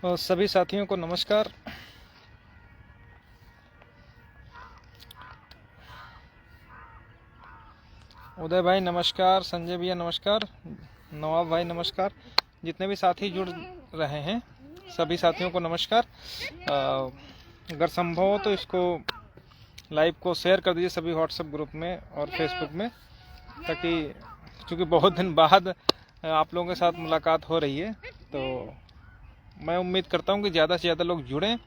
और सभी साथियों को नमस्कार। उदय भाई नमस्कार, संजय भैया नमस्कार, नवाब भाई नमस्कार। जितने भी साथी जुड़ रहे हैं सभी साथियों को नमस्कार। अगर संभव हो तो इसको लाइव को शेयर कर दीजिए सभी व्हाट्सएप ग्रुप में और फेसबुक में, ताकि क्योंकि बहुत दिन बाद आप लोगों के साथ मुलाकात हो रही है, तो मैं उम्मीद करता हूं कि ज़्यादा से ज़्यादा लोग जुड़ें,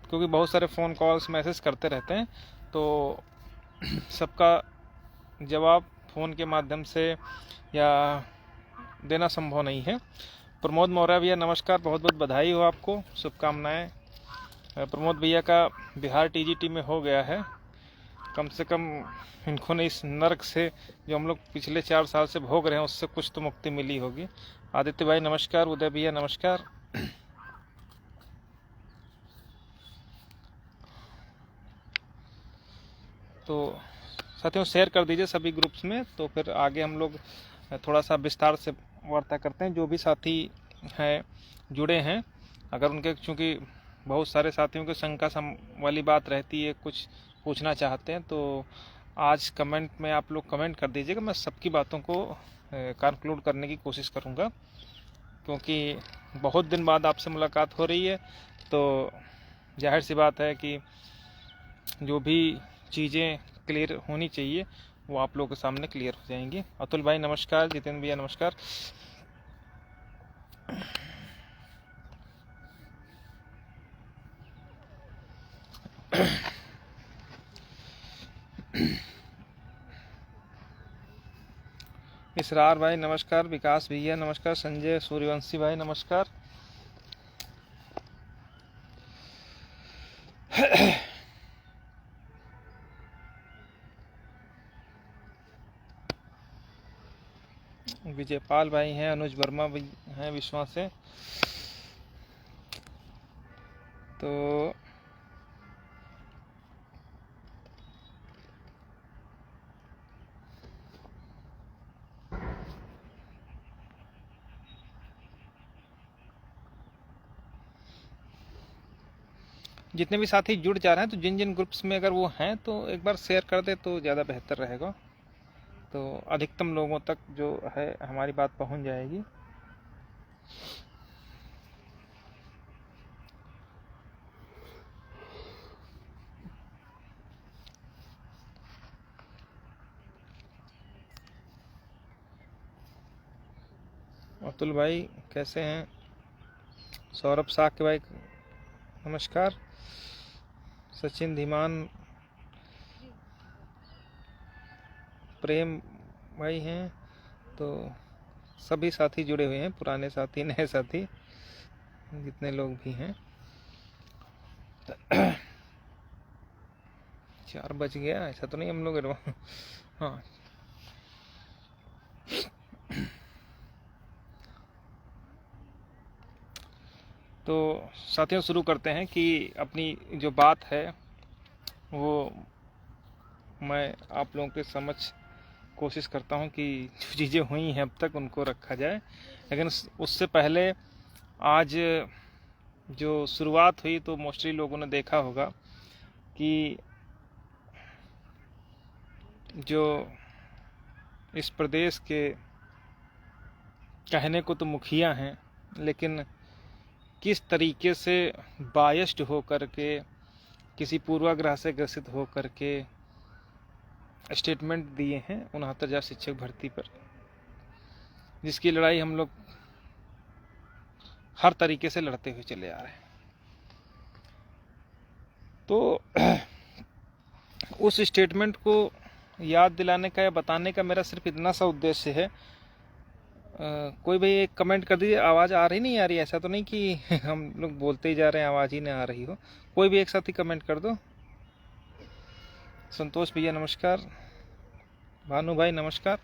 क्योंकि बहुत सारे फ़ोन कॉल्स मैसेज करते रहते हैं, तो सबका जवाब फ़ोन के माध्यम से या देना संभव नहीं है। प्रमोद मौर्य भैया नमस्कार, बहुत बहुत बधाई हो आपको, शुभकामनाएं। प्रमोद भैया का बिहार टीजीटी में हो गया है। कम से कम इनको ने इस नर्क से जो हम लोग पिछले 4 साल से भोग रहे हैं उससे कुछ तो मुक्ति मिली होगी। आदित्य भाई नमस्कार, उदय भैया नमस्कार। तो साथियों शेयर कर दीजिए सभी ग्रुप्स में, तो फिर आगे हम लोग थोड़ा सा विस्तार से वार्ता करते हैं। जो भी साथी हैं जुड़े हैं, अगर उनके, चूँकि बहुत सारे साथियों के शंका वाली बात रहती है, कुछ पूछना चाहते हैं, तो आज कमेंट में आप लोग कमेंट कर दीजिएगा। मैं सबकी बातों को कंक्लूड करने की कोशिश करूँगा, क्योंकि बहुत दिन बाद आपसे मुलाकात हो रही है, तो जाहिर सी बात है कि जो भी चीज़ें क्लियर होनी चाहिए वो आप लोगों के सामने क्लियर हो जाएंगी। अतुल भाई नमस्कार, जितेंद्र भैया नमस्कार। इसरार भाई नमस्कार, विकास भैया नमस्कार, संजय सूर्यवंशी भाई नमस्कार। विजयपाल भाई हैं, अनुज वर्मा भी हैं विश्वा से। तो जितने भी साथी जुड़ जा रहे हैं, तो जिन जिन ग्रुप्स में अगर वो हैं तो एक बार शेयर कर दे तो ज़्यादा बेहतर रहेगा, तो अधिकतम लोगों तक जो है हमारी बात पहुंच जाएगी। अतुल भाई कैसे हैं? सौरभ साक्य भाई नमस्कार। सचिन धीमान, प्रेम भाई हैं, तो सभी साथी जुड़े हुए हैं, पुराने साथी नए साथी जितने लोग भी हैं। 4 बज गया, ऐसा तो नहीं हम लोग हाँ। तो साथियों शुरू करते हैं कि अपनी जो बात है वो मैं आप लोगों के समक्ष कोशिश करता हूं कि जो चीज़ें हुई हैं अब तक उनको रखा जाए, लेकिन उससे पहले आज जो शुरुआत हुई तो मोस्टली लोगों ने देखा होगा कि जो इस प्रदेश के कहने को तो मुखिया हैं, लेकिन किस तरीके से बायस्ड हो करके, किसी पूर्वाग्रह से ग्रसित हो करके स्टेटमेंट दिए हैं 69,000 शिक्षक भर्ती पर, जिसकी लड़ाई हम लोग हर तरीके से लड़ते हुए चले आ रहे हैं। तो उस स्टेटमेंट को याद दिलाने का या बताने का मेरा सिर्फ इतना सा उद्देश्य है। कोई भाई एक कमेंट कर दीजिए, आवाज़ आ रही नहीं आ रही? ऐसा तो नहीं कि हम लोग बोलते ही जा रहे हैं आवाज़ ही ना आ रही हो। कोई भी एक साथ ही कमेंट कर दो। संतोष भैया नमस्कार, भानु भाई नमस्कार।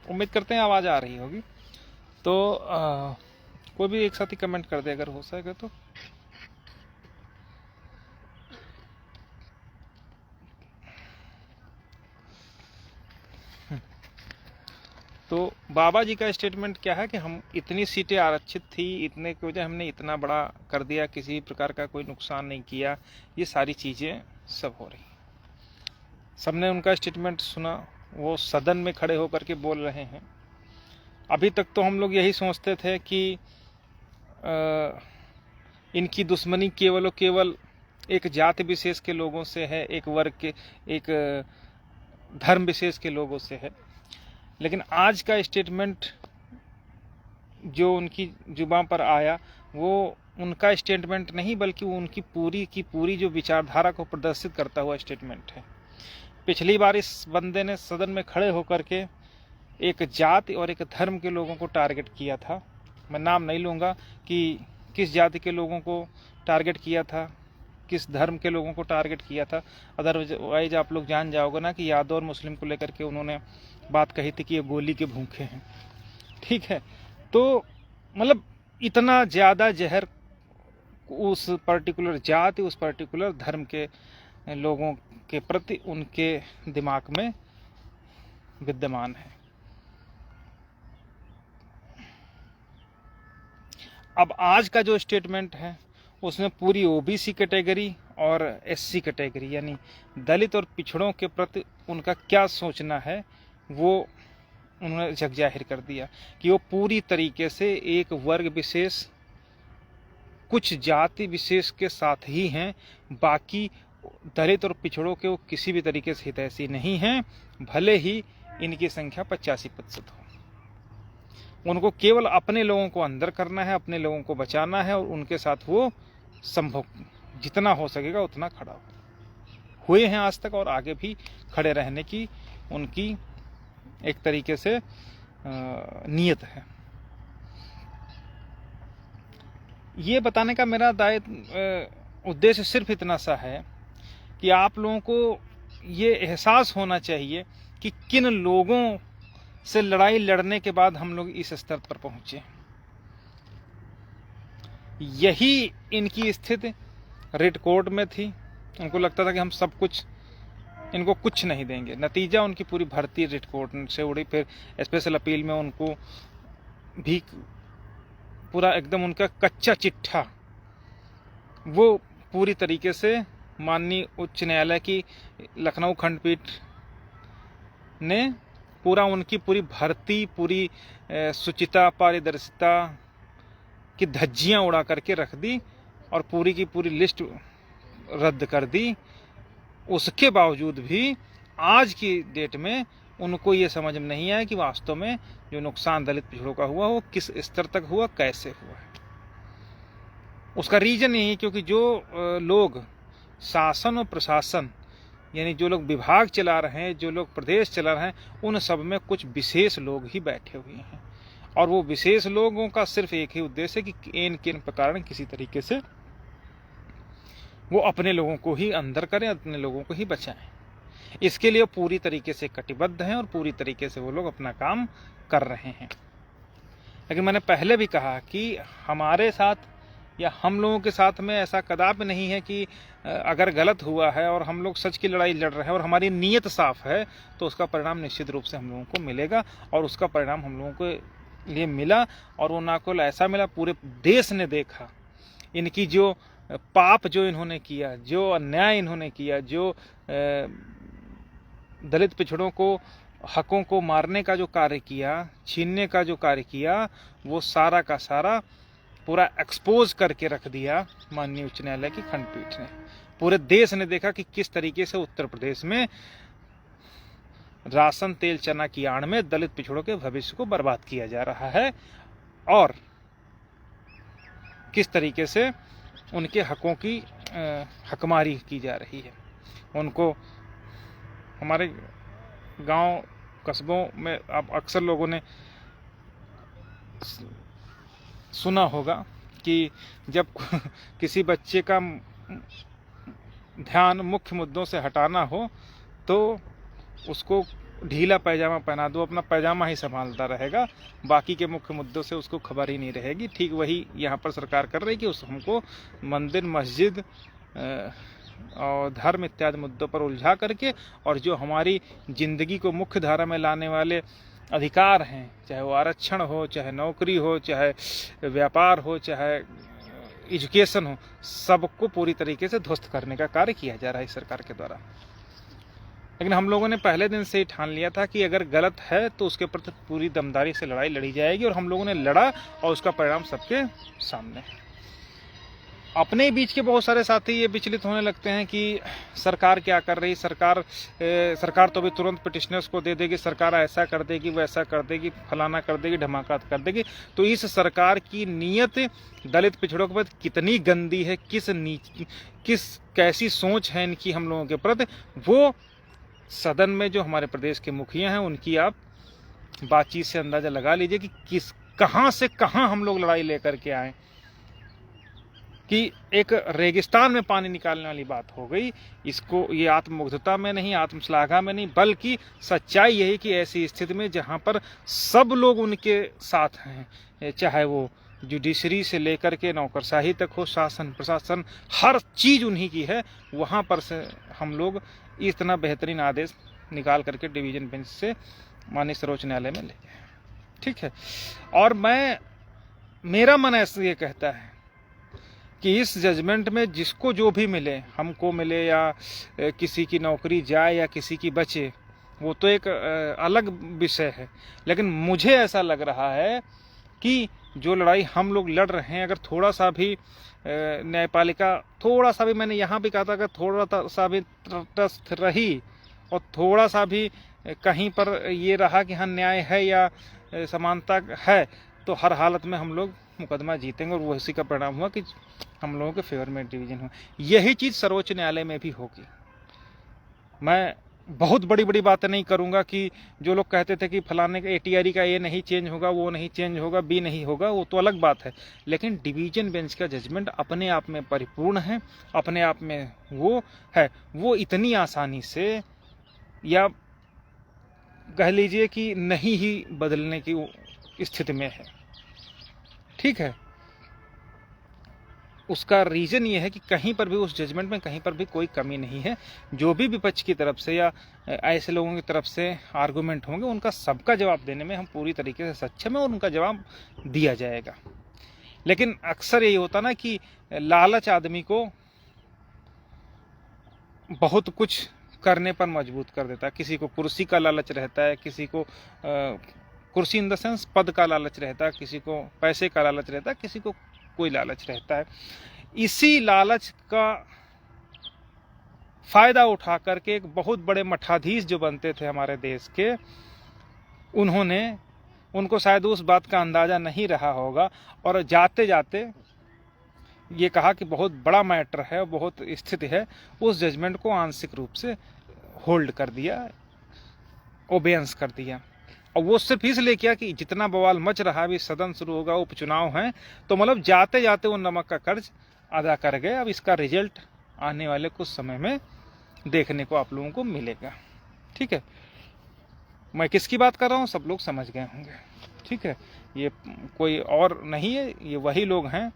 उम्मीद करते हैं आवाज़ आ रही होगी, तो कोई भी एक साथ ही कमेंट कर दे अगर हो सके तो। तो बाबा जी का स्टेटमेंट क्या है कि हम इतनी सीटें आरक्षित थी, इतने की वजह हमने इतना बड़ा कर दिया, किसी प्रकार का कोई नुकसान नहीं किया, ये सारी चीज़ें सब हो रही। सबने उनका स्टेटमेंट सुना, वो सदन में खड़े होकर के बोल रहे हैं। अभी तक तो हम लोग यही सोचते थे कि इनकी दुश्मनी केवल और केवल एक जाति विशेष के लोगों से है, एक वर्ग के, एक धर्म विशेष के लोगों से है। लेकिन आज का स्टेटमेंट जो उनकी जुबान पर आया वो उनका स्टेटमेंट नहीं, बल्कि वो उनकी पूरी की पूरी जो विचारधारा को प्रदर्शित करता हुआ स्टेटमेंट है। पिछली बार इस बंदे ने सदन में खड़े होकर के एक जाति और एक धर्म के लोगों को टारगेट किया था। मैं नाम नहीं लूँगा कि किस जाति के लोगों को टारगेट किया था, किस धर्म के लोगों को टारगेट किया था। अदरवाइज आप लोग जान जाओगे ना कि यादव और मुस्लिम को लेकर के उन्होंने बात कही थी कि ये गोली के भूखे हैं। ठीक है, तो मतलब इतना ज़्यादा जहर उस पर्टिकुलर जाति, उस पर्टिकुलर धर्म के लोगों के प्रति उनके दिमाग में विद्यमान है। अब आज का जो स्टेटमेंट है उसमें पूरी ओबीसी कैटेगरी और एससी कैटेगरी यानी दलित और पिछड़ों के प्रति उनका क्या सोचना है वो उन्होंने जग जाहिर कर दिया कि वो पूरी तरीके से एक वर्ग विशेष, कुछ जाति विशेष के साथ ही हैं। बाकी दलित और पिछड़ों के वो किसी भी तरीके से हितैषी नहीं हैं, भले ही इनकी संख्या 85% हो। उनको केवल अपने लोगों को अंदर करना है, अपने लोगों को बचाना है और उनके साथ वो संभव जितना हो सकेगा उतना खड़ा हुए हैं आज तक, और आगे भी खड़े रहने की उनकी एक तरीके से नियत है। ये बताने का मेरा उद्देश्य सिर्फ इतना सा है कि आप लोगों को ये एहसास होना चाहिए कि किन लोगों से लड़ाई लड़ने के बाद हम लोग इस स्तर पर पहुंचे। यही इनकी स्थिति रेड कोर्ट में थी। उनको लगता था कि हम सब कुछ, इनको कुछ नहीं देंगे। नतीजा उनकी पूरी भर्ती रेड कोर्ट से उड़ी। फिर स्पेशल अपील में उनको भी पूरा एकदम उनका कच्चा चिट्ठा वो पूरी तरीके से माननीय उच्च न्यायालय की लखनऊ खंडपीठ ने पूरा उनकी पूरी भर्ती, पूरी शुचिता, पारदर्शिता की धज्जियां उड़ा करके रख दी और पूरी की पूरी लिस्ट रद्द कर दी। उसके बावजूद भी आज की डेट में उनको ये समझ में नहीं आया कि वास्तव में जो नुकसान दलित पिछड़ों का हुआ वो किस स्तर तक हुआ, कैसे हुआ है। उसका रीजन यही, क्योंकि जो लोग शासन और प्रशासन यानी जो लोग विभाग चला रहे हैं, जो लोग प्रदेश चला रहे हैं, उन सब में कुछ विशेष लोग ही बैठे हुए हैं। और वो विशेष लोगों का सिर्फ एक ही उद्देश्य है कि इन किन प्रकार किसी तरीके से वो अपने लोगों को ही अंदर करें, अपने लोगों को ही बचाएं। इसके लिए पूरी तरीके से कटिबद्ध हैं और पूरी तरीके से वो लोग अपना काम कर रहे हैं। लेकिन मैंने पहले भी कहा कि हमारे साथ या हम लोगों के साथ में ऐसा कदापि नहीं है कि अगर गलत हुआ है और हम लोग सच की लड़ाई लड़ रहे हैं और हमारी नीयत साफ है तो उसका परिणाम निश्चित रूप से हम लोगों को मिलेगा। और उसका परिणाम हम लोगों के लिए मिला, और वो ना केवल ऐसा मिला, पूरे देश ने देखा इनकी जो पाप जो इन्होंने किया, जो अन्याय इन्होंने किया, जो दलित पिछड़ों को हकों को मारने का जो कार्य किया, छीनने का जो कार्य किया, वो सारा का सारा पूरा एक्सपोज करके रख दिया माननीय उच्च न्यायालय की खंडपीठ ने। पूरे देश ने देखा कि किस तरीके से उत्तर प्रदेश में राशन तेल चना की आड़ में दलित पिछड़ों के भविष्य को बर्बाद किया जा रहा है और किस तरीके से उनके हकों की हकमारी की जा रही है। उनको हमारे गांव कस्बों में अब अक्सर लोगों ने सुना होगा कि जब किसी बच्चे का ध्यान मुख्य मुद्दों से हटाना हो तो उसको ढीला पैजामा पहना दो, अपना पैजामा ही संभालता रहेगा, बाकी के मुख्य मुद्दों से उसको खबर ही नहीं रहेगी। ठीक वही यहाँ पर सरकार कर रही है कि उस हमको मंदिर, मस्जिद और धर्म इत्यादि मुद्दों पर उलझा करके और जो हमारी जिंदगी को मुख्य धारा में लाने वाले अधिकार हैं, चाहे वो आरक्षण हो, चाहे नौकरी हो, चाहे व्यापार हो, चाहे एजुकेशन हो, सबको पूरी तरीके से ध्वस्त करने का कार्य किया जा रहा है इस सरकार के द्वारा। लेकिन हम लोगों ने पहले दिन से ही ठान लिया था कि अगर गलत है तो उसके प्रति पूरी दमदारी से लड़ाई लड़ी जाएगी, और हम लोगों ने लड़ा और उसका परिणाम सबके सामने। अपने बीच के बहुत सारे साथी ये विचलित होने लगते हैं कि सरकार क्या कर रही, सरकार तो भी तुरंत पिटिशनर्स को दे देगी, सरकार ऐसा कर देगी, वैसा कर देगी, फलाना कर देगी, धमाका कर देगी। तो इस सरकार की नीयत दलित पिछड़ों के प्रति कितनी गंदी है, कैसी सोच है इनकी हम लोगों के प्रति, वो सदन में जो हमारे प्रदेश के मुखिया हैं उनकी आप बातचीत से अंदाजा लगा लीजिए कि कहां से कहां हम लोग लड़ाई लेकर के आए, कि एक रेगिस्तान में पानी निकालने वाली बात हो गई। इसको ये आत्ममुग्धता में नहीं, आत्मश्लाघा में नहीं, बल्कि सच्चाई यही कि ऐसी स्थिति में जहां पर सब लोग उनके साथ हैं, चाहे वो जुडिशरी से लेकर के नौकरशाही तक हो, शासन प्रशासन, हर चीज उन्हीं की है, वहां पर से हम लोग इतना बेहतरीन आदेश निकाल करके डिवीजन बेंच से माननीय सर्वोच्च न्यायालय में ले गए। ठीक है, और मेरा मन ऐसा ये कहता है कि इस जजमेंट में जिसको जो भी मिले, हमको मिले या किसी की नौकरी जाए या किसी की बचे, वो तो एक अलग विषय है। लेकिन मुझे ऐसा लग रहा है कि जो लड़ाई हम लोग लड़ रहे हैं, अगर थोड़ा सा भी न्यायपालिका, थोड़ा सा भी, मैंने यहाँ भी कहा था, अगर थोड़ा सा भी तटस्थ रही और थोड़ा सा भी कहीं पर ये रहा कि हाँ न्याय है या समानता है, तो हर हालत में हम लोग मुकदमा जीतेंगे, और वो इसी का परिणाम हुआ कि हम लोगों के फेवर में डिवीजन हुआ। यही चीज़ सर्वोच्च न्यायालय में भी होगी। मैं बहुत बड़ी बड़ी बातें नहीं करूंगा कि जो लोग कहते थे कि फलाने का ATRE का ये नहीं चेंज होगा, वो नहीं चेंज होगा, बी नहीं होगा, वो तो अलग बात है। लेकिन डिवीजन बेंच का जजमेंट अपने आप में परिपूर्ण है, अपने आप में वो है, वो इतनी आसानी से, या कह लीजिए कि नहीं ही बदलने की स्थिति में है। ठीक है, उसका रीजन ये है कि कहीं पर भी उस जजमेंट में कहीं पर भी कोई कमी नहीं है। जो भी विपक्ष की तरफ से या ऐसे लोगों की तरफ से आर्गुमेंट होंगे, उनका सबका जवाब देने में हम पूरी तरीके से सक्षम हैं, और उनका जवाब दिया जाएगा। लेकिन अक्सर यही होता ना कि लालच आदमी को बहुत कुछ करने पर मजबूर कर देता है। किसी को कुर्सी का लालच रहता है, किसी को कुर्सी इन द सेंस पद का लालच रहता है, किसी को पैसे का लालच रहता है, किसी को कोई लालच रहता है। इसी लालच का फायदा उठा करके एक बहुत बड़े मठाधीश जो बनते थे हमारे देश के, उनको शायद उस बात का अंदाजा नहीं रहा होगा, और जाते जाते ये कहा कि बहुत बड़ा मैटर है, बहुत स्थिति है, उस जजमेंट को आंशिक रूप से होल्ड कर दिया, ओबेंस कर दिया। और वो सिर्फ इसलिए किया कि जितना बवाल मच रहा है, अभी सदन शुरू होगा, उपचुनाव हैं, तो मतलब जाते जाते वो नमक का कर्ज अदा कर गए। अब इसका रिजल्ट आने वाले कुछ समय में देखने को आप लोगों को मिलेगा। ठीक है, मैं किसकी बात कर रहा हूँ सब लोग समझ गए होंगे। ठीक है, ये कोई और नहीं है, ये वही लोग हैं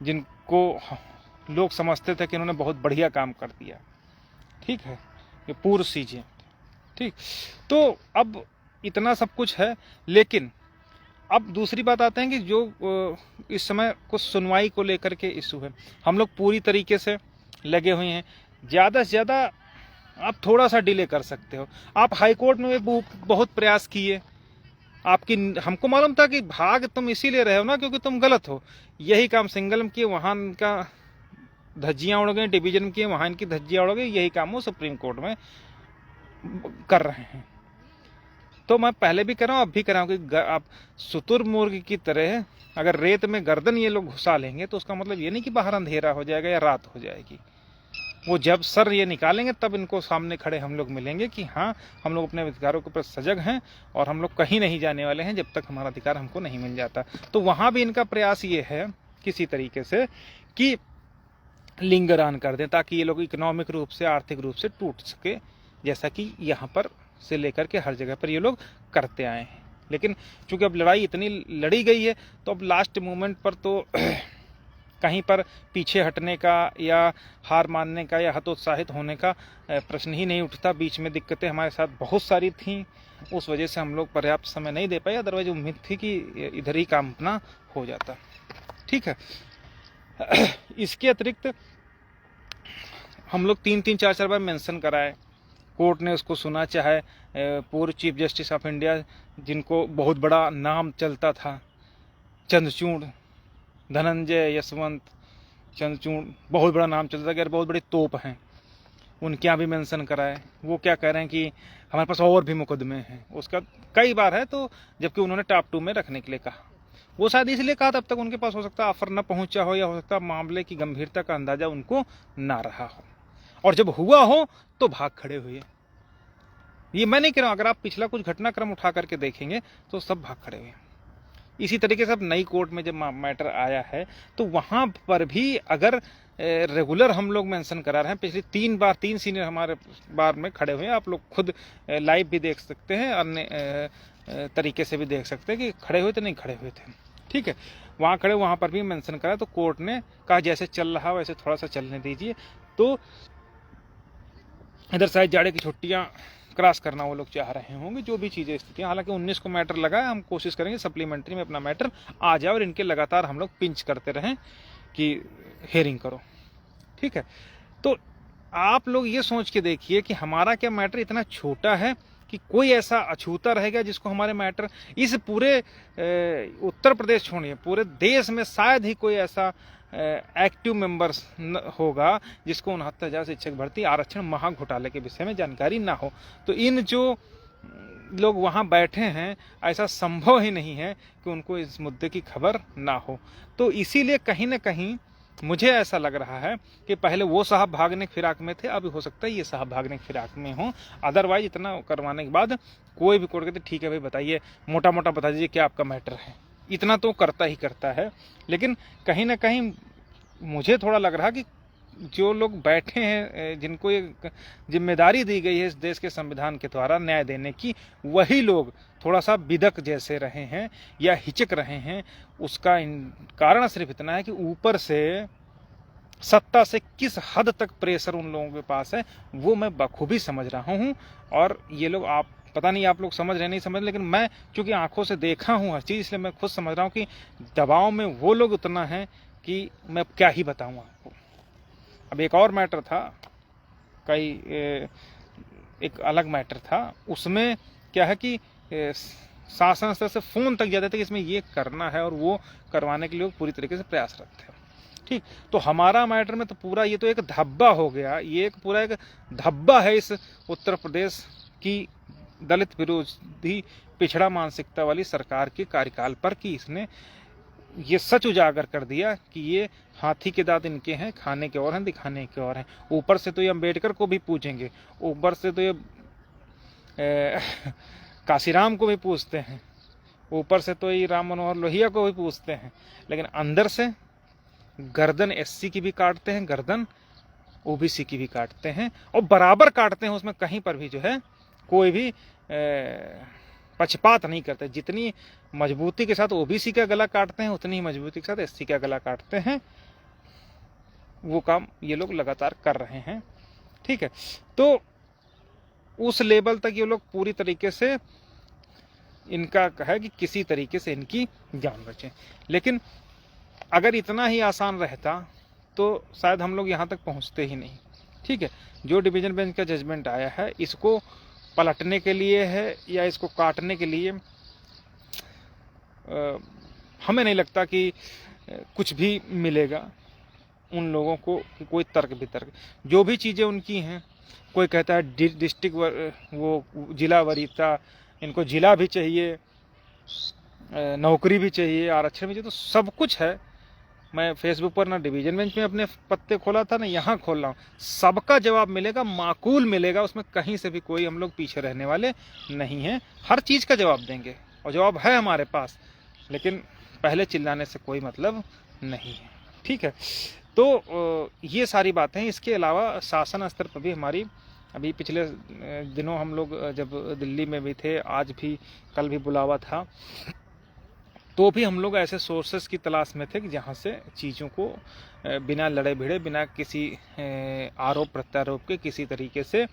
जिनको लोग समझते थे कि इन्होंने बहुत बढ़िया काम कर दिया। ठीक है, ये पूर्व CJ। ठीक, तो अब इतना सब कुछ है। लेकिन अब दूसरी बात आते हैं कि जो इस समय कुछ सुनवाई को लेकर के इशू है, हम लोग पूरी तरीके से लगे हुए हैं। ज़्यादा से ज़्यादा आप थोड़ा सा डिले कर सकते हो। आप हाई कोर्ट में बहुत प्रयास किए, हमको मालूम था कि भाग तुम इसीलिए रहे हो ना क्योंकि तुम गलत हो। यही काम सिंगल में किए, वहाँ इनका धज्जियाँ उड़ गई, डिवीजन में किए, वहाँ इनकी धज्जियाँ उड़ गई। यही काम वो सुप्रीम कोर्ट में कर रहे हैं। तो मैं पहले भी कर रहा हूँ, अब भी कर रहा हूँ कि आप शुतुरमुर्ग की तरह अगर रेत में गर्दन ये लोग घुसा लेंगे तो उसका मतलब ये नहीं कि बाहर अंधेरा हो जाएगा या रात हो जाएगी। वो जब सर ये निकालेंगे तब इनको सामने खड़े हम लोग मिलेंगे कि हाँ, हम लोग अपने अधिकारों के प्रति सजग हैं और हम लोग कहीं नहीं जाने वाले हैं जब तक हमारा अधिकार हमको नहीं मिल जाता। तो वहाँ भी इनका प्रयास ये है किसी तरीके से कि लिंगर ऑन कर दें ताकि ये लोग इकोनॉमिक रूप से, आर्थिक रूप से टूट सके, जैसा कि यहाँ पर से लेकर के हर जगह पर ये लोग करते आए हैं। लेकिन चूंकि अब लड़ाई इतनी लड़ी गई है तो अब लास्ट मोमेंट पर तो कहीं पर पीछे हटने का या हार मानने का या हतोत्साहित होने का प्रश्न ही नहीं उठता। बीच में दिक्कतें हमारे साथ बहुत सारी थीं, उस वजह से हम लोग पर्याप्त समय नहीं दे पाए, अदरवाइज उम्मीद थी कि इधर ही काम अपना हो जाता। ठीक है, इसके अतिरिक्त हम लोग 3-3, 4-4 बार मेंशन कराए, कोर्ट ने उसको सुना। चाहे पूर्व चीफ जस्टिस ऑफ इंडिया जिनको बहुत बड़ा नाम चलता था, चंद्रचूड़, धनंजय यशवंत चंद्रचूड़, बहुत बड़ा नाम चलता था कि यार बहुत बड़ी तोप हैं, उनके यहाँ भी मेंशन कराए। वो क्या कह रहे हैं कि हमारे पास और भी मुकदमे हैं, उसका कई बार है, तो जबकि उन्होंने टॉप 2 में रखने के लिए कहा। वो शायद इसलिए कहा तब तक उनके पास हो सकता है ऑफर न पहुंचा हो, या हो सकता है मामले की गंभीरता का अंदाजा उनको ना रहा हो, और जब हुआ हो तो भाग खड़े हुए। ये मैं नहीं कह रहा हूं, अगर आप पिछला कुछ घटनाक्रम उठा करके देखेंगे तो सब भाग खड़े हुए। इसी तरीके से अब नई कोर्ट में जब मैटर आया है तो वहां पर भी अगर रेगुलर हम लोग मेंशन करा रहे हैं, पिछली 3 बार 3 सीनियर हमारे बार में खड़े हुए हैं, आप लोग खुद लाइव भी देख सकते हैं, अन्य तरीके से भी देख सकते हैं कि खड़े हुए थे नहीं खड़े हुए थे। ठीक है, वहां खड़े, वहां पर भी मेंशन करा, तो कोर्ट ने कहा जैसे चल रहा वैसे थोड़ा सा चलने दीजिए। तो इधर शायद जाड़े की छुट्टियां क्रॉस करना वो लोग चाह रहे होंगे, जो भी चीजें स्थितियां। हालांकि 19 को मैटर लगा है, हम कोशिश करेंगे सप्लीमेंट्री में अपना मैटर आ जाए और इनके लगातार हम लोग पिंच करते रहें कि हियरिंग करो। ठीक है, तो आप लोग ये सोच के देखिए कि हमारा क्या मैटर इतना छोटा है कि कोई ऐसा अछूता रहेगा जिसको हमारे मैटर, इस पूरे उत्तर प्रदेश छोड़िए, पूरे देश में शायद ही कोई ऐसा एक्टिव मेंबर्स होगा जिसको 69,000 शिक्षक भर्ती आरक्षण महाघोटाले के विषय में जानकारी ना हो। तो इन जो लोग वहां बैठे हैं, ऐसा संभव ही नहीं है कि उनको इस मुद्दे की खबर ना हो। तो इसीलिए कहीं ना कहीं मुझे ऐसा लग रहा है कि पहले वो साहब भागने की फिराक में थे, अभी हो सकता है ये साहब भागने की फिराक में हो। अदरवाइज इतना करवाने के बाद कोई भी कोर्ट कहते ठीक है भाई बताइए, मोटा मोटा बता दीजिए क्या आपका मैटर है, इतना तो करता ही करता है। लेकिन कहीं ना कहीं मुझे थोड़ा लग रहा कि जो लोग बैठे हैं, जिनको ये जिम्मेदारी दी गई है इस देश के संविधान के द्वारा न्याय देने की, वही लोग थोड़ा सा बिदक जैसे रहे हैं या हिचक रहे हैं। उसका कारण सिर्फ इतना है कि ऊपर से सत्ता से किस हद तक प्रेशर उन लोगों के पास है, वो मैं बखूबी समझ रहा हूं। और ये लोग, आप पता नहीं आप लोग समझ रहे नहीं समझ, लेकिन मैं चूंकि आंखों से देखा हूं हर चीज, इसलिए मैं खुद समझ रहा हूं कि दबाव में वो लोग उतना है कि मैं क्या ही बताऊं आपको। अब एक और मैटर था, एक अलग मैटर था, उसमें क्या है कि शासन स्तर से फोन तक जाते थे कि इसमें ये करना है, और वो करवाने के लिए पूरी तरीके से प्रयासरत थे। ठीक, तो हमारा मैटर में तो पूरा ये तो एक धब्बा हो गया, ये एक पूरा एक धब्बा है इस उत्तर प्रदेश की दलित विरोधी पिछड़ा मानसिकता वाली सरकार के कार्यकाल पर, कि इसने ये सच उजागर कर दिया कि ये हाथी के दांत इनके हैं, खाने के और हैं, दिखाने के और हैं। ऊपर से तो ये अम्बेडकर को भी पूछेंगे, ऊपर से तो ये काशीराम को भी पूछते हैं, ऊपर से तो ये राम मनोहर लोहिया को भी पूछते हैं, लेकिन अंदर से गर्दन एससी की भी काटते हैं, गर्दन ओबीसी की भी काटते हैं, और बराबर काटते हैं। उसमें कहीं पर भी जो है कोई भी पक्षपात नहीं करते। जितनी मजबूती के साथ ओबीसी का गला काटते हैं, उतनी ही मजबूती के साथ एससी का गला काटते हैं। वो काम ये लोग लगातार कर रहे हैं। ठीक है, तो उस लेवल तक ये लोग पूरी तरीके से, इनका है कि किसी तरीके से इनकी जान बचे। लेकिन अगर इतना ही आसान रहता तो शायद हम लोग यहाँ तक पहुँचते ही नहीं। ठीक है, जो डिवीजन बेंच का जजमेंट आया है, इसको पलटने के लिए है या इसको काटने के लिए, हमें नहीं लगता कि कुछ भी मिलेगा उन लोगों को, कि कोई तर्क वितर्क, जो भी चीज़ें उनकी हैं। कोई कहता है डिस्ट्रिक्ट वो जिला वरीयता, इनको जिला भी चाहिए, नौकरी भी चाहिए, आरक्षण भी चाहिए, तो सब कुछ है। मैं फेसबुक पर ना डिवीजन बेंच में अपने पत्ते खोला था, ना यहाँ खोल रहा हूँ। सबका जवाब मिलेगा, माकूल मिलेगा, उसमें कहीं से भी कोई हम लोग पीछे रहने वाले नहीं हैं। हर चीज़ का जवाब देंगे, और जवाब है हमारे पास, लेकिन पहले चिल्लाने से कोई मतलब नहीं है। ठीक है, तो ये सारी बातें हैं। इसके अलावा शासन स्तर पर भी हमारी, अभी पिछले दिनों हम लोग जब दिल्ली में भी थे, आज भी कल भी बुलावा था, तो भी हम लोग ऐसे सोर्सेस की तलाश में थे कि जहाँ से चीज़ों को बिना लड़े भिड़े, बिना किसी आरोप प्रत्यारोप के किसी तरीके से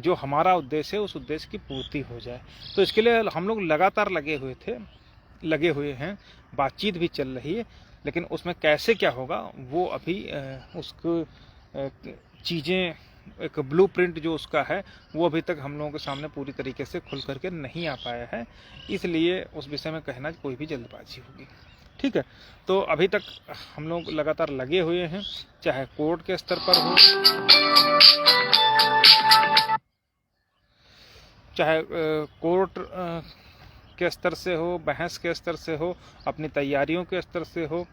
जो हमारा उद्देश्य है उस उद्देश्य की पूर्ति हो जाए। तो इसके लिए हम लोग लगातार लगे हुए हैं, बातचीत भी चल रही है, लेकिन उसमें कैसे क्या होगा वो अभी उसको चीज़ें, एक ब्लूप्रिंट जो उसका है वो अभी तक हम लोगों के सामने पूरी तरीके से खुल करके नहीं आ पाया है, इसलिए उस विषय में कहना कोई भी जल्दबाजी होगी। ठीक है, तो अभी तक हम लोग लगातार लगे हुए हैं, चाहे कोर्ट के स्तर पर हो, चाहे कोर्ट के स्तर से हो, बहस के स्तर से हो, अपनी तैयारियों के स्तर से हो,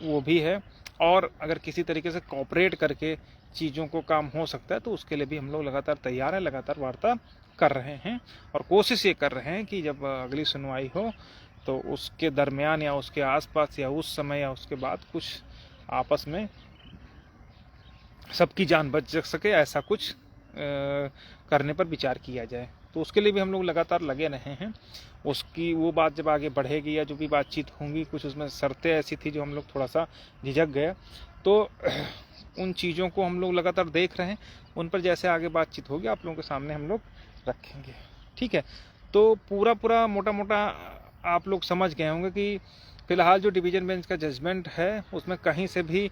वो भी है। और अगर किसी तरीके से कोऑपरेट करके चीज़ों को काम हो सकता है तो उसके लिए भी हम लोग लगातार तैयार हैं, लगातार वार्ता कर रहे हैं और कोशिश ये कर रहे हैं कि जब अगली सुनवाई हो तो उसके दरमियान या उसके आसपास या उस समय या उसके बाद कुछ आपस में सबकी जान बच सके, ऐसा कुछ करने पर विचार किया जाए। तो उसके लिए भी हम लोग लगातार लगे रहे हैं। उसकी वो बात जब आगे बढ़ेगी या जो भी बातचीत होंगी, कुछ उसमें शर्तें ऐसी थी जो हम लोग थोड़ा सा झिझक गए, तो उन चीज़ों को हम लोग लगातार देख रहे हैं। उन पर जैसे आगे बातचीत होगी आप लोगों के सामने हम लोग रखेंगे। ठीक है, तो पूरा मोटा मोटा आप लोग समझ गए होंगे कि फिलहाल जो डिवीज़न बेंच का जजमेंट है उसमें कहीं से भी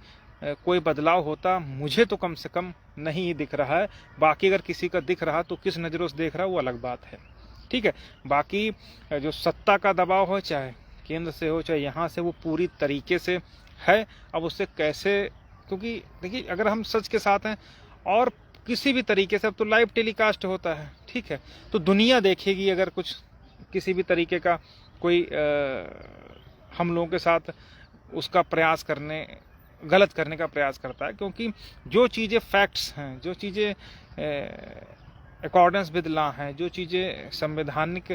कोई बदलाव होता मुझे तो कम से कम नहीं दिख रहा है। बाकी अगर किसी का दिख रहा तो किस नज़रों से देख रहा वो अलग बात है। ठीक है, बाकी जो सत्ता का दबाव हो, चाहे केंद्र से हो चाहे यहाँ से, वो पूरी तरीके से है। अब उससे कैसे, क्योंकि देखिए अगर हम सच के साथ हैं और किसी भी तरीके से, अब तो लाइव टेलीकास्ट होता है, ठीक है, तो दुनिया देखेगी अगर कुछ किसी भी तरीके का कोई हम लोगों के साथ उसका प्रयास करने, गलत करने का प्रयास करता है। क्योंकि जो चीज़ें फैक्ट्स हैं, जो चीज़ें अकॉर्डेंस विद लॉ हैं, जो चीज़ें संवैधानिक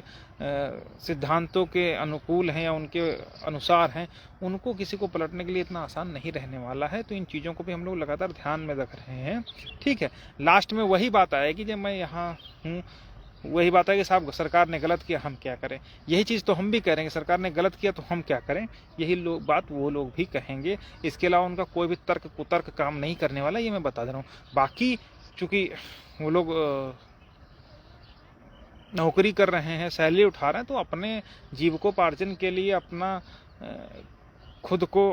सिद्धांतों के अनुकूल हैं या उनके अनुसार हैं, उनको किसी को पलटने के लिए इतना आसान नहीं रहने वाला है। तो इन चीज़ों को भी हम लोग लगातार ध्यान में रख रहे हैं। ठीक है, लास्ट में वही बात आएगी जब मैं यहाँ हूँ, वही बात है कि साहब सरकार ने गलत किया, हम क्या करें। यही चीज़ तो हम भी कह रहे हैं कि सरकार ने गलत किया तो हम क्या करें, यही बात वो लोग भी कहेंगे। इसके अलावा उनका कोई भी तर्क कुतर्क काम नहीं करने वाला, ये मैं बता दे रहा हूँ। बाकी चूँकि वो लोग नौकरी कर रहे हैं, सैलरी उठा रहे हैं, तो अपने जीविकोपार्जन के लिए अपना खुद को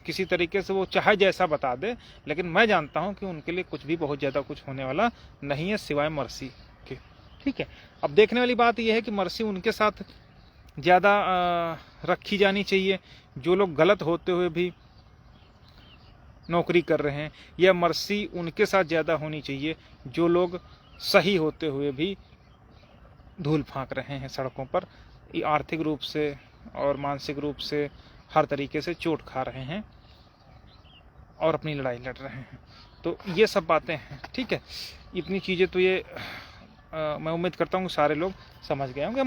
किसी तरीके से वो चाहे जैसा बता दे, लेकिन मैं जानता हूँ कि उनके लिए कुछ भी बहुत ज़्यादा कुछ होने वाला नहीं है सिवाय मर्सी के। ठीक है, अब देखने वाली बात यह है कि मर्सी उनके साथ ज़्यादा रखी जानी चाहिए जो लोग गलत होते हुए भी नौकरी कर रहे हैं, या मर्सी उनके साथ ज़्यादा होनी चाहिए जो लोग सही होते हुए भी धूल फांक रहे हैं सड़कों पर, आर्थिक रूप से और मानसिक रूप से हर तरीके से चोट खा रहे हैं और अपनी लड़ाई लड़ रहे हैं। तो ये सब बातें हैं। ठीक है, इतनी चीज़ें तो ये मैं उम्मीद करता हूँ सारे लोग समझ गए होंगे।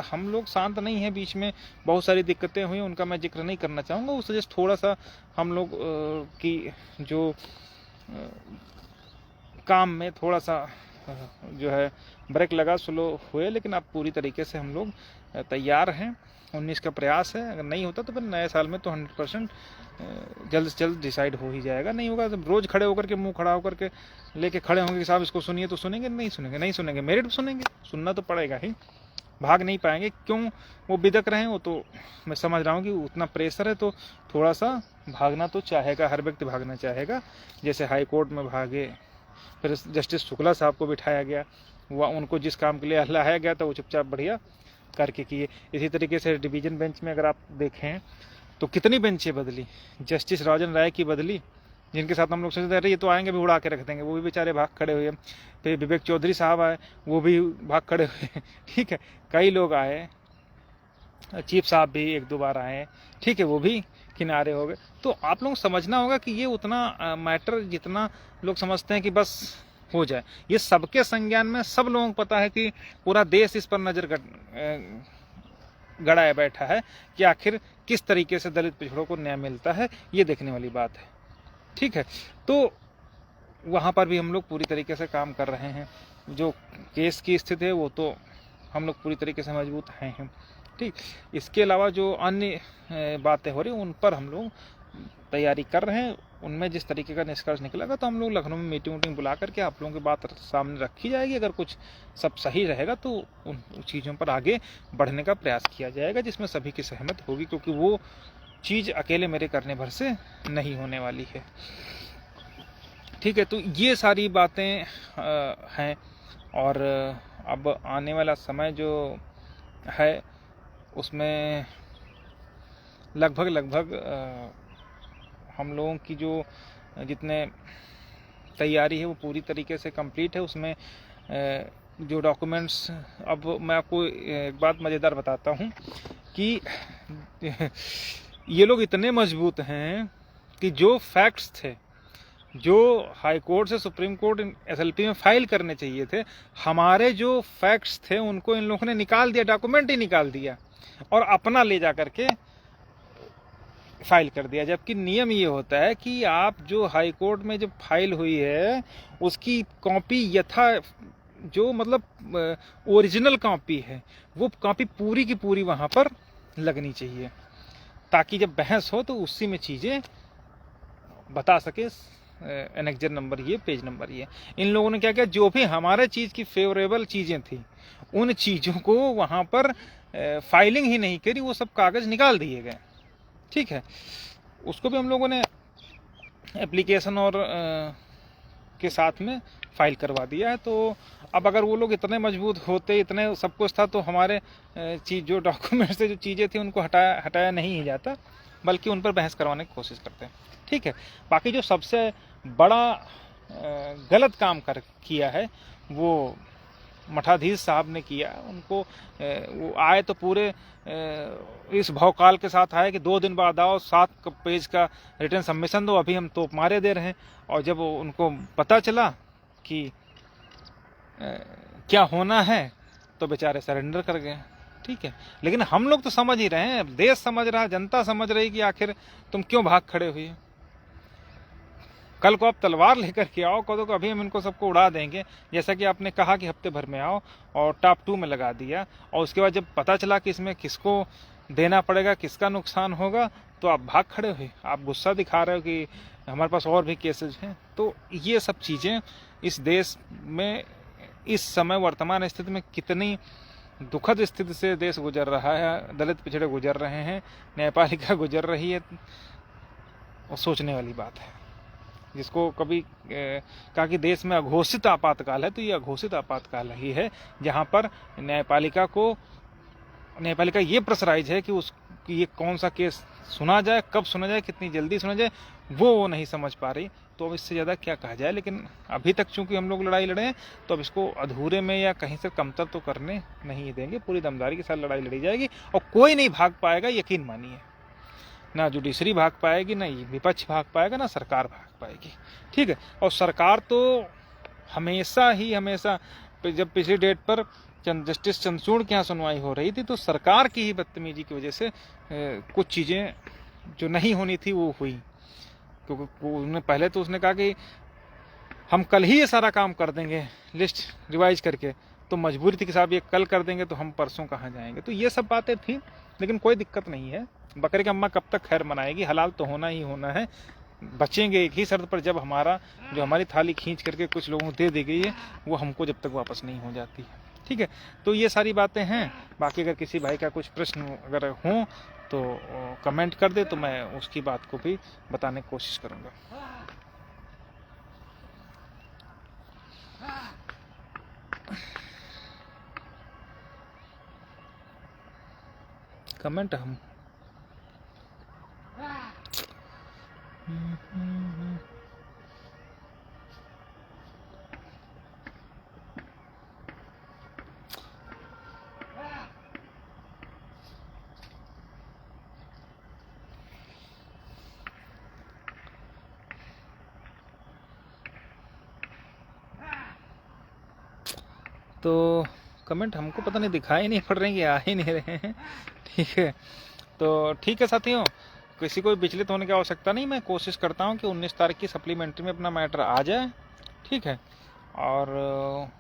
हम लोग शांत नहीं हैं, बीच में बहुत सारी दिक्कतें हुई, उनका मैं जिक्र नहीं करना चाहूँगा। उस वजह से थोड़ा सा हम लोग की जो काम में थोड़ा सा जो है ब्रेक लगा, स्लो हुए, लेकिन अब पूरी तरीके से हम लोग तैयार हैं। 19 का प्रयास है, अगर नहीं होता तो फिर नए साल में तो 100% जल्द से जल्द डिसाइड हो ही जाएगा। नहीं होगा तो रोज़ खड़े होकर के, मुंह खड़ा होकर के लेके खड़े होंगे कि साहब इसको सुनिए, तो सुनेंगे? नहीं सुनेंगे, नहीं सुनेंगे, मेरिट सुनेंगे, सुनना तो पड़ेगा ही, भाग नहीं पाएंगे। क्यों वो बिदक रहे हैं, वो तो मैं समझ रहा हूँ कि उतना प्रेशर है तो थोड़ा सा भागना तो चाहेगा, हर व्यक्ति भागना चाहेगा। जैसे हाई कोर्ट में भागे, फिर जस्टिस शुक्ला साहब को बिठाया गया, वह उनको जिस काम के लिए लाया गया था वो चुपचाप बढ़िया करके किए। इसी तरीके से डिवीज़न बेंच में अगर आप देखें तो कितनी बेंचें बदली, जस्टिस राजन राय की बदली, जिनके साथ हम लोग सोचते रहे ये तो आएंगे भी उड़ा के रख देंगे, वो भी बेचारे भाग खड़े हुए। फिर विवेक चौधरी साहब आए, वो भी भाग खड़े हुए। ठीक है, कई लोग आए, चीफ साहब भी 1-2 बार आए, ठीक है, वो भी किनारे हो गए। तो आप लोग समझना होगा कि ये उतना मैटर जितना लोग समझते हैं कि बस हो जाए, ये सबके संज्ञान में, सब लोगों को पता है कि पूरा देश इस पर नज़र गड़ाए बैठा है कि आखिर किस तरीके से दलित पिछड़ों को न्याय मिलता है, ये देखने वाली बात है। ठीक है, तो वहाँ पर भी हम लोग पूरी तरीके से काम कर रहे हैं। जो केस की स्थिति है वो तो हम लोग पूरी तरीके से मजबूत हैं। ठीक, इसके अलावा जो अन्य बातें हो रही उन पर हम लोग तैयारी कर रहे हैं उनमें जिस तरीके का निष्कर्ष निकलेगा तो हम लोग लखनऊ में मीटिंग बुला करके आप लोगों की बात सामने रखी जाएगी। अगर कुछ सब सही रहेगा तो उन चीज़ों पर आगे बढ़ने का प्रयास किया जाएगा जिसमें सभी की सहमत होगी, क्योंकि वो चीज़ अकेले मेरे करने भर से नहीं होने वाली है। ठीक है, तो ये सारी बातें हैं। और अब आने वाला समय जो है उसमें लगभग हम लोगों की जो जितने तैयारी है वो पूरी तरीके से कंप्लीट है। उसमें जो डॉक्यूमेंट्स, अब मैं आपको एक बात मज़ेदार बताता हूँ कि ये लोग इतने मजबूत हैं कि जो फैक्ट्स थे जो हाई कोर्ट से सुप्रीम कोर्ट एसएलपी में फाइल करने चाहिए थे, हमारे जो फैक्ट्स थे उनको इन लोगों ने निकाल दिया, डॉक्यूमेंट ही निकाल दिया और अपना ले जा करके फाइल कर दिया। जबकि नियम ये होता है कि आप जो हाई कोर्ट में जो फाइल हुई है उसकी कॉपी जो मतलब ओरिजिनल कॉपी है वो कॉपी पूरी की पूरी वहाँ पर लगनी चाहिए, ताकि जब बहस हो तो उसी में चीज़ें बता सके, एनेक्जर नंबर ये, पेज नंबर ये। इन लोगों ने क्या किया, जो भी हमारे चीज़ की फेवरेबल चीज़ें थी उन चीज़ों को वहाँ पर फाइलिंग ही नहीं करी, वो सब कागज़ निकाल दिए गए। ठीक है, उसको भी हम लोगों ने एप्लीकेशन और के साथ में फाइल करवा दिया है। तो अब अगर वो लोग इतने मजबूत होते, इतने सब कुछ था, तो हमारे चीज़ जो डॉक्यूमेंट से जो चीज़ें थी उनको हटाया नहीं ही जाता, बल्कि उन पर बहस करवाने की कोशिश करते हैं। ठीक है, बाकी जो सबसे बड़ा गलत काम किया है वो मठाधीश साहब ने किया। उनको वो आए तो पूरे इस भौकाल के साथ आए कि 2 दिन बाद आओ, 7 पेज का रिटर्न सबमिशन दो, अभी हम तोप मारे दे रहे हैं। और जब उनको पता चला कि क्या होना है तो बेचारे सरेंडर कर गए। ठीक है, लेकिन हम लोग तो समझ ही रहे हैं, देश समझ रहा है, जनता समझ रही कि आखिर तुम क्यों भाग खड़े हुए। कल को आप तलवार लेकर के आओ, कहो तो अभी हम इनको सबको उड़ा देंगे, जैसा कि आपने कहा कि हफ्ते भर में आओ और टॉप 2 में लगा दिया। और उसके बाद जब पता चला कि इसमें किसको देना पड़ेगा, किसका नुकसान होगा, तो आप भाग खड़े हुए, आप गुस्सा दिखा रहे हो कि हमारे पास और भी केसेज हैं। तो ये सब चीज़ें इस देश में इस समय वर्तमान स्थिति में कितनी दुखद स्थिति से देश गुजर रहा है, दलित पिछड़े गुजर रहे हैं, न्यायपालिका गुजर रही है, और सोचने वाली बात है। जिसको कभी कहा कि देश में अघोषित आपातकाल है, तो ये अघोषित आपातकाल ही है, जहाँ पर न्यायपालिका ये प्रेशराइज है कि ये कौन सा केस सुना जाए, कब सुना जाए, कितनी जल्दी सुना जाए, वो नहीं समझ पा रही। तो अब इससे ज़्यादा क्या कहा जाए। लेकिन अभी तक चूंकि हम लोग लड़ाई लड़े हैं, तो अब इसको अधूरे में या कहीं से कमतर तो करने नहीं देंगे। पूरी दमदारी के साथ लड़ाई लड़ी जाएगी और कोई नहीं भाग पाएगा, यकीन मानिए। ना जुडिशरी भाग पाएगी, ना विपक्ष भाग पाएगा, ना सरकार भाग पाएगी। ठीक है, और सरकार तो हमेशा जब पिछली डेट पर जस्टिस चंद्रचूड़ के यहाँ सुनवाई हो रही थी, तो सरकार की ही बदतमीजी की वजह से कुछ चीज़ें जो नहीं होनी थी वो हुई। क्योंकि उन्होंने पहले तो उसने कहा कि हम कल ही ये सारा काम कर देंगे लिस्ट रिवाइज करके, तो मजबूरी थी कि साहब ये कल कर देंगे तो हम परसों कहाँ जाएंगे। तो ये सब बातें थी, लेकिन कोई दिक्कत नहीं है। बकरे की अम्मा कब तक खैर मनाएगी, हलाल तो होना ही होना है। बचेंगे एक ही शर्त पर, जब हमारी थाली खींच करके कुछ लोगों को दे दी गई है, वो हमको जब तक वापस नहीं हो जाती है। ठीक है, तो ये सारी बातें हैं। बाकी अगर किसी भाई का कुछ प्रश्न अगर हो तो कमेंट कर दे, तो मैं उसकी बात को भी बताने की कोशिश करूँगा। कमेंट हम तो कमेंट हमको पता नहीं दिखाई नहीं पड़ रहे हैं कि आ ही नहीं रहे हैं। ठीक है, तो ठीक है साथियों, किसी को विचलित होने की आवश्यकता नहीं। मैं कोशिश करता हूं कि 19 तारीख की सप्लीमेंट्री में अपना मैटर आ जाए। ठीक है, और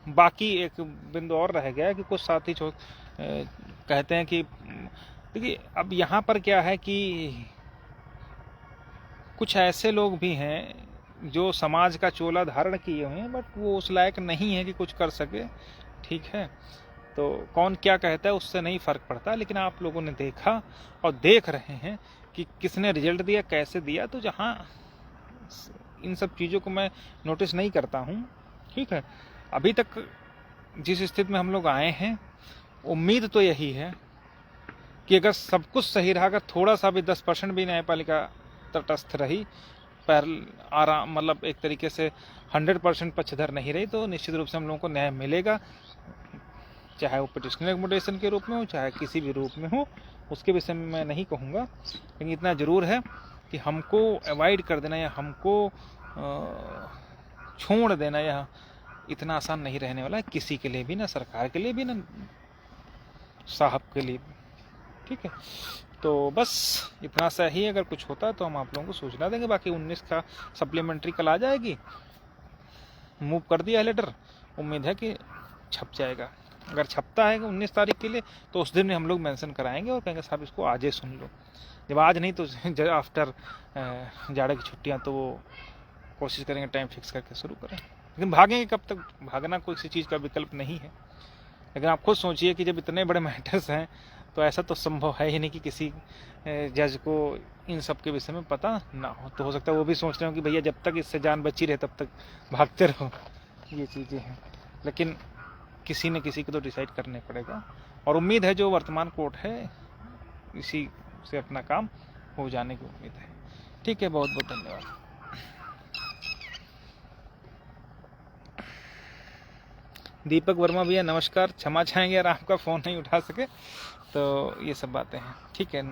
बाकी एक बिंदु और रह गया कि कुछ साथी कहते हैं कि देखिए अब यहाँ पर क्या है कि कुछ ऐसे लोग भी हैं जो समाज का चोला धारण किए हुए हैं, बट वो उस लायक नहीं है कि कुछ कर सके। ठीक है, तो कौन क्या कहता है उससे नहीं फ़र्क पड़ता, लेकिन आप लोगों ने देखा और देख रहे हैं कि किसने रिजल्ट दिया, कैसे दिया। तो जहाँ इन सब चीज़ों को मैं नोटिस नहीं करता हूँ, ठीक है, अभी तक जिस स्थिति में हम लोग आए हैं, उम्मीद तो यही है कि अगर सब कुछ सही रहा, अगर थोड़ा सा भी 10% भी न्यायपालिका तटस्थ रही, पर आराम मतलब एक तरीके से 100% पक्षधर नहीं रही, तो निश्चित रूप से हम लोगों को न्याय मिलेगा, चाहे वो पिटिशनर एक्कोमोडेशन के रूप में हो, चाहे किसी भी रूप में हो। उसके विषय में मैं नहीं कहूँगा, लेकिन इतना ज़रूर है कि हमको अवॉइड कर देना या हमको छोड़ देना या इतना आसान नहीं रहने वाला है किसी के लिए भी, ना सरकार के लिए भी, ना साहब के लिए भी। ठीक है, तो बस इतना सा ही, अगर कुछ होता तो हम आप लोगों को सूचना देंगे। बाकी 19 का सप्लीमेंट्री कल आ जाएगी, मूव कर दिया है लेटर, उम्मीद है कि छप जाएगा। अगर छपता है 19 तारीख के लिए, तो उस दिन हम लोग मेंशन कराएंगे और कहेंगे साहब इसको आज ही सुन लो। जब आज नहीं तो आफ्टर जाड़े की छुट्टियां, तो वो कोशिश करेंगे टाइम फिक्स करके शुरू करें। लेकिन भागेंगे कब तक? भागना कोई सी चीज़ का विकल्प नहीं है। लेकिन आप खुद सोचिए कि जब इतने बड़े मैटर्स हैं, तो ऐसा तो संभव है ही नहीं कि किसी जज को इन सब के विषय में पता ना हो। तो हो सकता है वो भी सोच रहे हो कि भैया जब तक इससे जान बची रहे तब तक भागते रहो। ये चीज़ें हैं, लेकिन किसी न किसी को तो डिसाइड करने पड़ेगा, और उम्मीद है जो वर्तमान कोर्ट है इसी से अपना काम हो जाने की उम्मीद है। ठीक है, बहुत बहुत धन्यवाद। दीपक वर्मा भैया नमस्कार, क्षमा चाहेंगे अगर आपका फ़ोन नहीं उठा सके, तो ये सब बातें हैं। ठीक है।